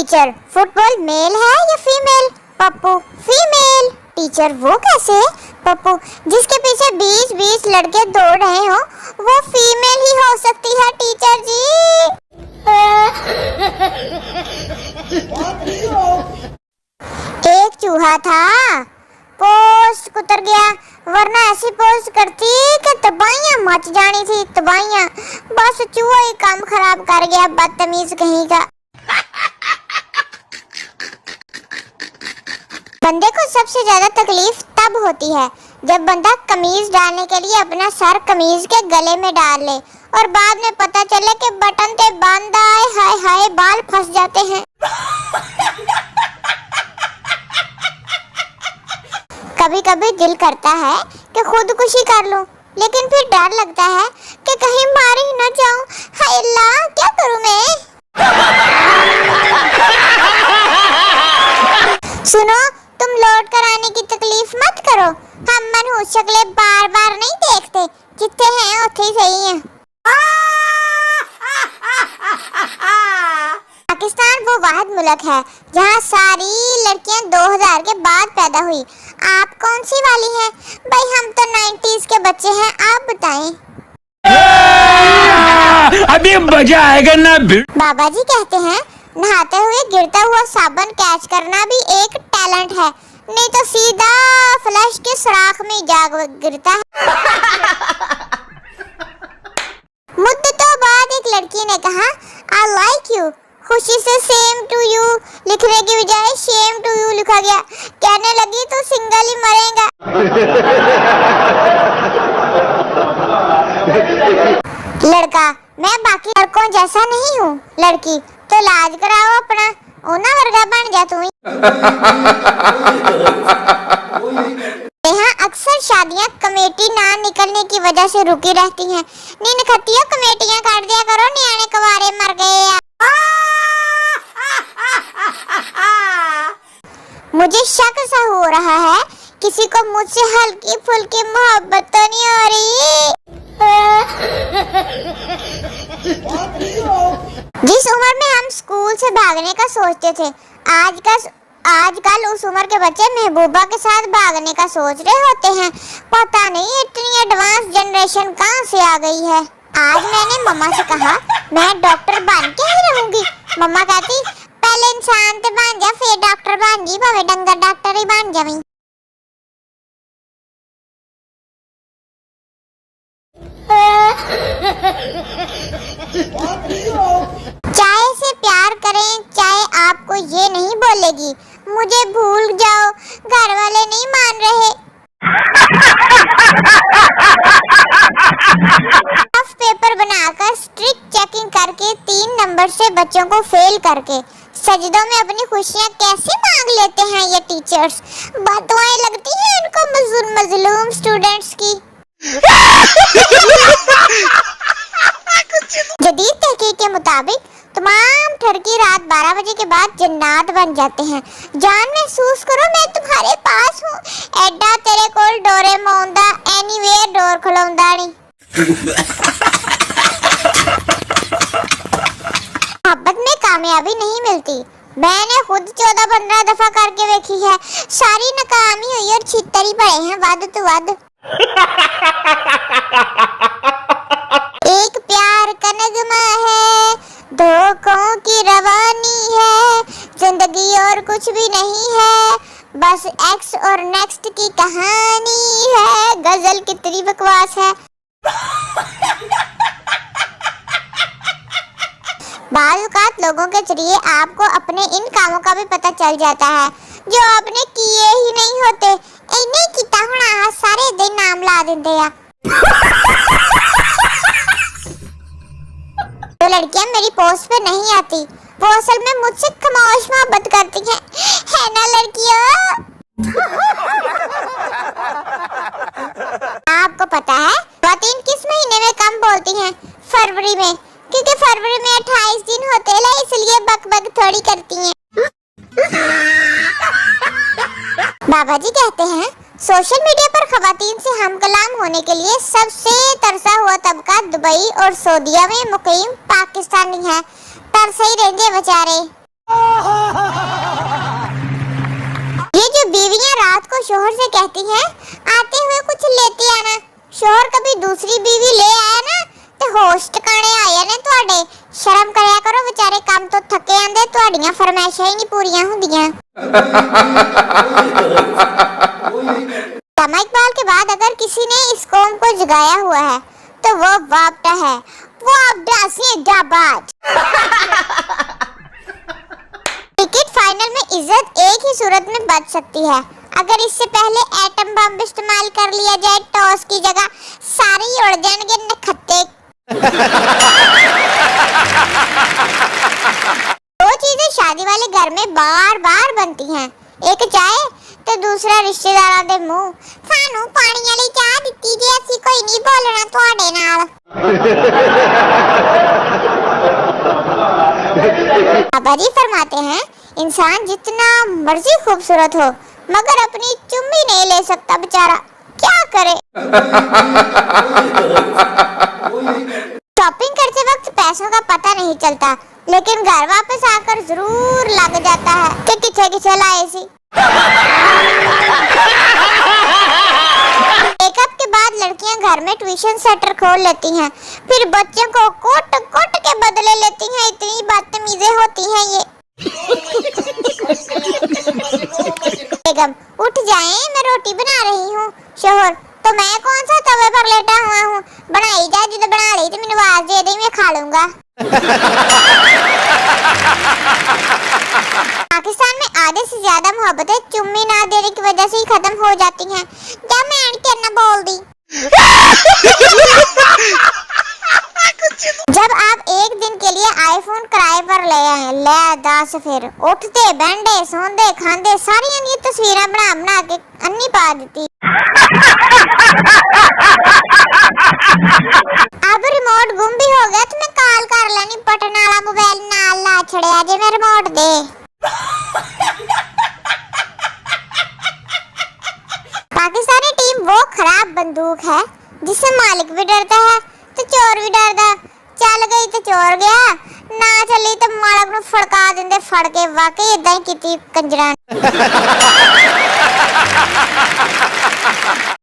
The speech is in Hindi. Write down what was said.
टीचर, फुटबॉल मेल है या फीमेल? पप्पू, फीमेल। टीचर, वो कैसे? पप्पू, जिसके पीछे 20-20 लड़के दौड़ रहे हो वो फीमेल ही हो सकती है टीचर जी। एक चूहा था, पोस्ट उतर गया, वरना ऐसी पोस्ट करती कि तबाहियां मच जानी थी, तबाहियां। बस चूहा ही काम खराब कर गया, बदतमीज कहीं का। बंदे को सबसे ज्यादा तकलीफ तब होती है जब बंदा कमीज डालने के लिए अपना सर कमीज के गले में डाल ले और बाद में पता चले कि बटन पे बांधा है, हाय हाय बाल फंस जाते हैं। कभी कभी दिल करता है कि खुदकुशी कर लूं, लेकिन फिर डर लगता है कि कहीं मार ही न जाऊं। हाय अल्लाह, क्या करूं मैं? सुनो, तुम लौट कर आने की तकलीफ मत करो। हम मनहूस शक्लें बार बार नहीं देखते, जितने हैं उतने ही सही हैं। पाकिस्तान वो वाहिद मुल्क है जहाँ सारी लड़कियां 2000 के बाद पैदा हुई। आप कौन सी वाली हैं? भाई हम तो 90s के बच्चे हैं, आप बताएं। अभी मजा आएगा ना। बाबा जी कहते हैं नहाते हुए गिरता हुआ साबुन कैच करना भी एक टैलेंट है, नहीं तो सीधा फ्लश के सुराख में जा गिरता है। मुद्दतों बाद एक लड़की ने कहा आई लाइक यू, खुशी से सेम टू यू लिखने की बजाय शेम टू यू लिखा गया। कहने लगी तू सिंगल ही मरेगा। लड़का, मैं बाकी लड़कों जैसा नहीं हूँ। लड़की, तो लाज कराओ अपना, ओना वर्गा बन जा तू ही। यहाँ अक्सर शादियाँ कमेटी ना निकलने की वजह से रुकी रहती हैं। नींद खतियों कमेटियाँ काट दिया करो, नियाने कवारे मर गए। मुझे शक सा हो रहा है किसी को मुझसे हल्की फुल्की मोहब्बत तो नहीं हो रही। जिस उम्र में हम स्कूल से भागने का सोचते थे, आजकल उस उम्र के बच्चे महबूबा के साथ भागने का सोच रहे होते हैं। पता नहीं इतनी एडवांस जनरेशन कहाँ से आ गई है। आज मैंने मम्मा से कहा मैं डॉक्टर बन के ही रहूंगी। मम्मा कहती पहले इंसान ते बन जा फिर डॉक्टर बन जी, भावे डंगर डॉक्टर ही बन जावी। चाय से प्यार करें, चाय आपको ये नहीं बोलेगी मुझे भूल जाओ, घर वाले नहीं मान रहे। टफ पेपर बनाकर स्ट्रिक्ट चेकिंग करके 3 नंबर से बच्चों को फेल करके सजदों में अपनी खुशियां कैसे मांग लेते हैं ये टीचर्स। बददुआएं लगती हैं इनको मजलूम स्टूडेंट्स की। जदीद तहकीक के मुताबिक तमाम ठरकी रात 12 बजे के बाद जन्नत बन जाते हैं। जान महसूस करो मैं तुम्हारे पास हूँ, एडा तेरे कोल डोरेमोन दा एनीवेयर डोर खुलाउंदा नहीं। मोहब्बत में कामयाबी नहीं मिलती, मैंने खुद 14-15 दफा करके देखी है, सारी नाकामी हुई और छितर ही पड़े हैं वध तो वध। एक प्यार का नगमा है, धोखों की रवानी है, जिंदगी और कुछ भी नहीं है, बस एक्स और नेक्स्ट की कहानी है। गजल कितनी बकवास है। बाज़ औक़ात लोगों के जरिए आपको अपने इन कामों का भी पता चल जाता है जो आपने किए ही नहीं होते। इन्हें किता होना सारे दिन नाम ला देते हैं। तो लड़कियां मेरी पोस्ट पे नहीं आती, वो असल में मुझसे खामोश मोहब्बत करती हैं, है ना लड़कियों? आपको पता है खातून किस महीने में कम बोलती हैं? फरवरी में, क्योंकि फरवरी में 28 दिन होते हैं, इसलिए बक थोड़ी करती हैं। बाबा जी कहते हैं सोशल मीडिया पर खवातीन से हम कलाम होने के लिए सबसे तरसा हुआ तबका दुबई और सऊदीया में मुकीम पाकिस्तानी है। तरस ही रहेंगे बेचारे। कहती हैं आते हुए कुछ लेते आना। शोहर कभी दूसरी बीवी ले आया ना ते होश टकाने आया ने ਤੁਹਾਡੇ। शर्म करया करो, बेचारे काम तो थके आंदे, ਤੁਹਾਡੀਆਂ फरमाइशां ही नहीं पूरियां ਹੁੰਦੀਆਂ। अल्लामा इकबाल के बाद अगर किसी ने इस कौम को जगाया हुआ है तो वो वापटा है, वापटा जिंदाबाद। क्रिकेट फाइनल में इज्जत एक ही सूरत में बच सकती है, अगर इससे पहले एटम बम इस्तेमाल कर लिया जाए। टॉस की जगह सारे ही उड़ जाएंगे नखत्ते। दो चीजें शादी वाले घर में बार बार बनती हैं, एक चाय तो दूसरा रिश्तेदारां दे मुंह। सानू पानी वाली चाह दित्ती जे, असी कोई नहीं बोलना तुहाडे नाल। बाबा जी फरमाते हैं इंसान जितना मर्जी खूबसूरत हो मगर अपनी चुम्मी नहीं ले सकता, बेचारा क्या करे। शॉपिंग करते वक्त पैसों का पता नहीं चलता, लेकिन घर वापस आकर जरूर लग जाता है कि किथे किथे लाए सी। मेकअप के बाद लड़कियां घर में ट्यूशन सेंटर खोल लेती हैं, फिर बच्चों को कोट कोट के बदले लेती हैं। इतनी बदतमीजें होती हैं ये। बेगम उठ जाएं, मैं रोटी बना रही हूँ। शोहर तो मैं कौन सा तवे पर लेटा हुआ हूँ, बनाई जा, जो बना ली तो मैंने आवाज दे दी, मैं खा लूंगा। पाकिस्तान में आधे से ज्यादा मोहब्बतें चुम्मी ना देने की वजह से ही खत्म हो जाती हैं। क्या मैं करना बोल दी। जब आप एक दिन के लिए आईफोन किराए पर ले आए, ले दस फिर उठते बैठे सोंदे खांदे सारियां दी तस्वीरें बना बना के अन्नी पा दी। अब रिमोट गुम भी हो गया तो मैं कॉल कर लेनी, बटन वाला मोबाइल नाल ला छड़िया जे मैं रिमोट दे। पाकिस्तानी टीम वो खराब बंदूक है जिससे मालिक भी डरता है तो चोर भी डरदा। चल गई तो चोर गया, ना चली तो मालक नु फड़का देंदे फड़ के। वाकई इदां ही कीती कंजरां।